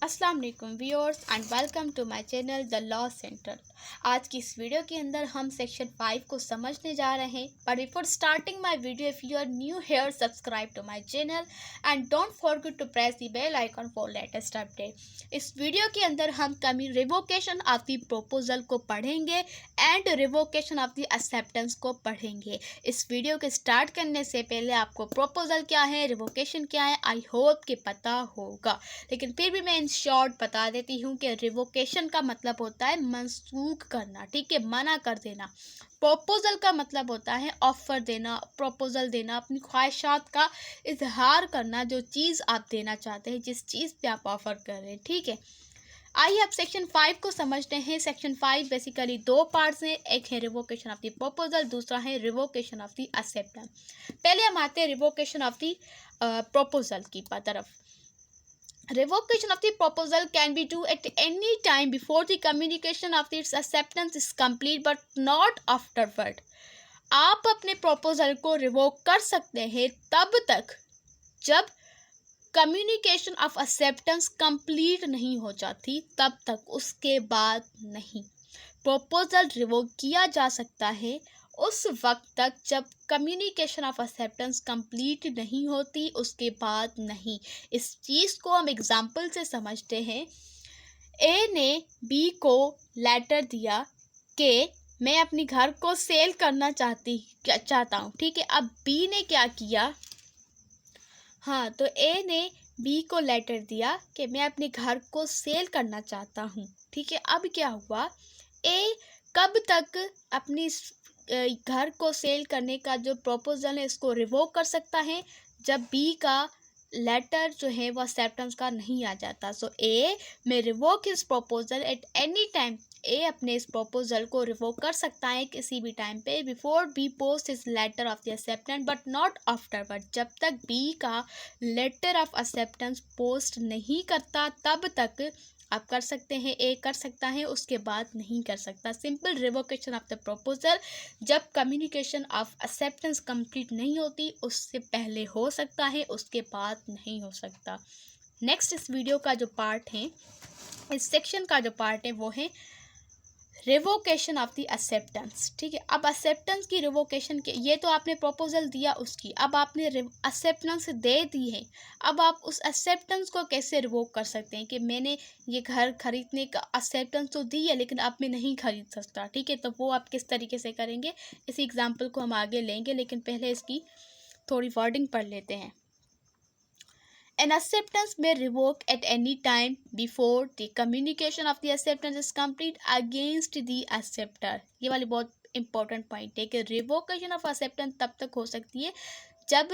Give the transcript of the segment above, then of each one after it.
अस्सलाम वालेकुम viewers and welcome to my channel the law centre. आज की इस वीडियो के अंदर हम सेक्शन 5 को समझने जा रहे हैं। But before starting my video, if you are new here, subscribe to my channel and don't forget to press the bell icon for latest update. इस वीडियो के अंदर हम रिवोकेशन ऑफ द प्रपोजल को पढ़ेंगे and revocation of the acceptance को पढ़ेंगे। इस video के स्टार्ट करने से पहले आपको प्रपोजल क्या है, रिवोकेशन क्या है, आई होप कि पता होगा, लेकिन फिर भी मैं इन शॉर्ट बता देती हूँ कि रिवोकेशन का मतलब होता है मनसूख करना, ठीक है, मना कर देना। प्रपोजल का मतलब होता है ऑफर देना, प्रपोजल देना, अपनी ख्वाहिशात का इजहार करना, जो चीज़ आप देना चाहते हैं, जिस चीज़ पे आप ऑफर कर रहे हैं, ठीक है। आइए अब सेक्शन 5 को समझते हैं। सेक्शन 5 बेसिकली दो पार्ट्स हैं, एक है रिवोकेशन ऑफ द प्रपोजल, दूसरा है रिवोकेशन ऑफ द एक्सेप्टेंस। पहले हम आते हैं रिवोकेशन ऑफ द प्रपोजल की तरफ। Revocation of the proposal can be due at any time before the communication of its acceptance is complete but not afterward. आप अपने proposal को revoke कर सकते हैं तब तक जब communication of acceptance complete नहीं हो जाती, तब तक, उसके बाद नहीं। proposal revoke किया जा सकता है उस वक्त तक जब कम्युनिकेशन ऑफ एक्सेप्टेंस कंप्लीट नहीं होती, उसके बाद नहीं। इस चीज़ को हम एग्जाम्पल से समझते हैं। ए ने बी को लेटर दिया कि मैं अपने घर को सेल करना चाहता हूँ, ठीक है। अब बी ने क्या किया, हाँ, तो ए ने बी को लेटर दिया कि मैं अपने घर को सेल करना चाहता हूँ, ठीक है। अब क्या हुआ, ए कब तक अपनी घर को सेल करने का जो प्रपोजल है इसको रिवोक कर सकता है, जब बी का लेटर जो है वो एक्सेप्टेंस का नहीं आ जाता। So A may revoke his proposal at any time. A अपने इस प्रपोजल को रिवोक कर सकता है किसी भी टाइम पे, before B post his letter of the acceptance but not afterward. जब तक बी का लेटर ऑफ एक्सेप्टेंस पोस्ट नहीं करता तब तक आप कर सकते हैं, ए कर सकता है, उसके बाद नहीं कर सकता। Simple revocation of the proposal जब कम्युनिकेशन ऑफ एक्सेप्टेंस कंप्लीट नहीं होती, उससे पहले हो सकता है, उसके बाद नहीं हो सकता। नेक्स्ट इस वीडियो का जो पार्ट है, इस सेक्शन का जो पार्ट है वो है रिवोकेशन ऑफ द एक्सेप्टेंस, ठीक है। अब एक्सेप्टेंस की रिवोकेशन के, ये तो आपने प्रपोजल दिया उसकी, अब आपने एक्सेप्टेंस दे दी है। अब आप उस एक्सेप्टेंस को कैसे रिवोक कर सकते हैं कि मैंने ये घर खरीदने का एक्सेप्टेंस तो दी है लेकिन अब मैं नहीं खरीद सकता, ठीक है। तो वो आप किस तरीके से करेंगे, इसी एग्जाम्पल को हम आगे लेंगे, लेकिन पहले इसकी थोड़ी वर्डिंग पढ़ लेते हैं। An acceptance may revoke at any time before the communication of the acceptance is complete against the acceptor. ये वाली बहुत इंपॉर्टेंट पॉइंट है कि रिवोकेशन ऑफ एक्सेप्टेंस तब तक हो सकती है जब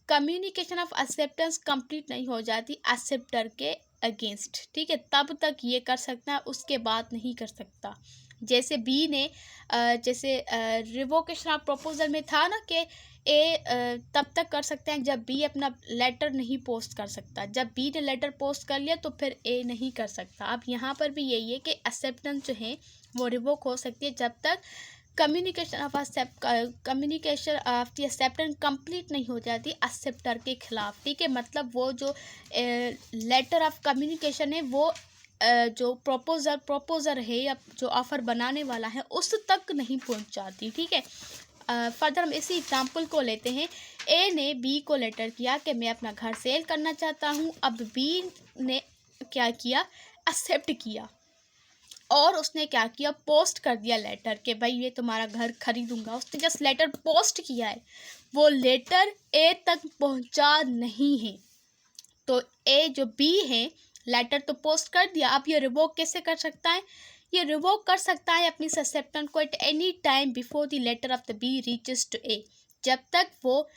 कम्युनिकेशन ऑफ एक्सेप्टेंस कंप्लीट नहीं हो जाती एक्सेप्टर के अगेंस्ट, ठीक है। तब तक ये कर सकता है, उसके बाद नहीं कर सकता। जैसे बी ने जैसे रिवोकेशन ऑफ प्रपोजल में था ना कि ए तब तक कर सकते हैं जब बी अपना लेटर नहीं पोस्ट कर सकता। जब बी ने लेटर पोस्ट कर लिया तो फिर ए नहीं कर सकता। अब यहाँ पर भी यही है कि एक्सेप्टेंस जो है वो रिवोक हो सकती है जब तक communication of the acceptance complete नहीं हो जाती एक्सेप्टर के खिलाफ, ठीक है। मतलब वो जो लेटर ऑफ कम्युनिकेशन है वो जो प्रपोजर है या जो ऑफ़र बनाने वाला है उस तक नहीं पहुंच जाती, ठीक है। फर्दर हम इसी एग्जाम्पल को लेते हैं। ए ने बी को लेटर किया कि मैं अपना घर सेल करना चाहता हूँ। अब बी ने क्या किया, एक्सेप्ट किया और उसने क्या किया, पोस्ट कर दिया लेटर कि भाई ये तुम्हारा घर खरीदूंगा। उसने जस्ट लेटर पोस्ट किया है, वो लेटर ए तक पहुंचा नहीं है। तो ए जो बी है, लेटर तो पोस्ट कर दिया, अब ये रिवोक कैसे कर सकता है, ये रिवोक कर सकता है अपनी एक्सेप्टेंस को at any time before the letter of the B reaches to A. जब तक वो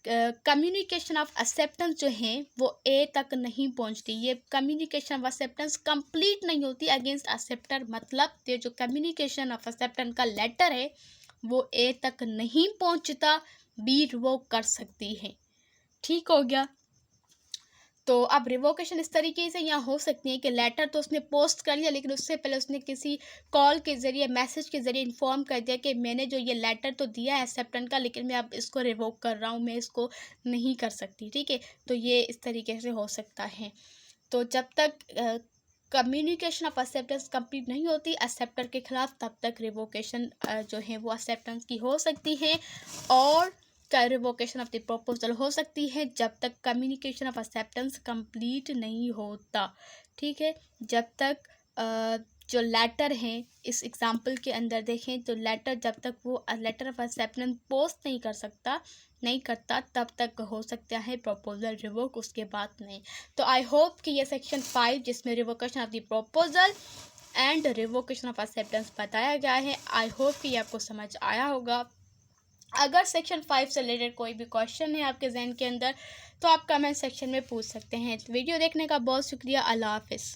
कम्युनिकेशन ऑफ एक्सेप्टेंस जो है वो ए तक नहीं पहुंचती, ये कम्युनिकेशन ऑफ एक्सेप्टेंस कंप्लीट नहीं होती अगेंस्ट एक्सेप्टर। मतलब ये जो कम्युनिकेशन ऑफ एक्सेप्टेंस का लेटर है वो ए तक नहीं पहुंचता, बी रिवोक कर सकती है, ठीक हो गया। तो अब रिवोकेशन इस तरीके से यहाँ हो सकती है कि लेटर तो उसने पोस्ट कर लिया लेकिन उससे पहले उसने किसी कॉल के ज़रिए, मैसेज के ज़रिए इन्फॉर्म कर दिया कि मैंने जो ये लेटर तो दिया है एक्सेप्टेंस का, लेकिन मैं अब इसको रिवोक कर रहा हूँ, मैं इसको नहीं कर सकती, ठीक है। तो ये इस तरीके से हो सकता है। तो जब तक कम्युनिकेशन ऑफ एक्सेप्टेंस कंप्लीट नहीं होती एक्सेप्टर के खिलाफ, तब तक रिवोकेशन जो है वो एक्सेप्टेंस की हो सकती है, और रिवोकेशन ऑफ द प्रपोजल हो सकती है जब तक कम्युनिकेशन ऑफ एक्सेप्टेंस कंप्लीट नहीं होता। ठीक है, जब तक जो लेटर हैं, इस एग्जांपल के अंदर देखें तो लेटर जब तक वो लेटर ऑफ एक्सेप्टेंस पोस्ट नहीं करता तब तक हो सकता है प्रपोजल रिवोक, उसके बाद नहीं। तो आई होप कि ये सेक्शन 5 जिसमें revocation of the proposal and revocation of acceptance बताया गया है, आई होप कि ये आपको समझ आया होगा। अगर सेक्शन 5 से रिलेटेड कोई भी क्वेश्चन है आपके जहन के अंदर तो आप कमेंट सेक्शन में पूछ सकते हैं। वीडियो देखने का बहुत शुक्रिया। अल्लाह हाफिज़।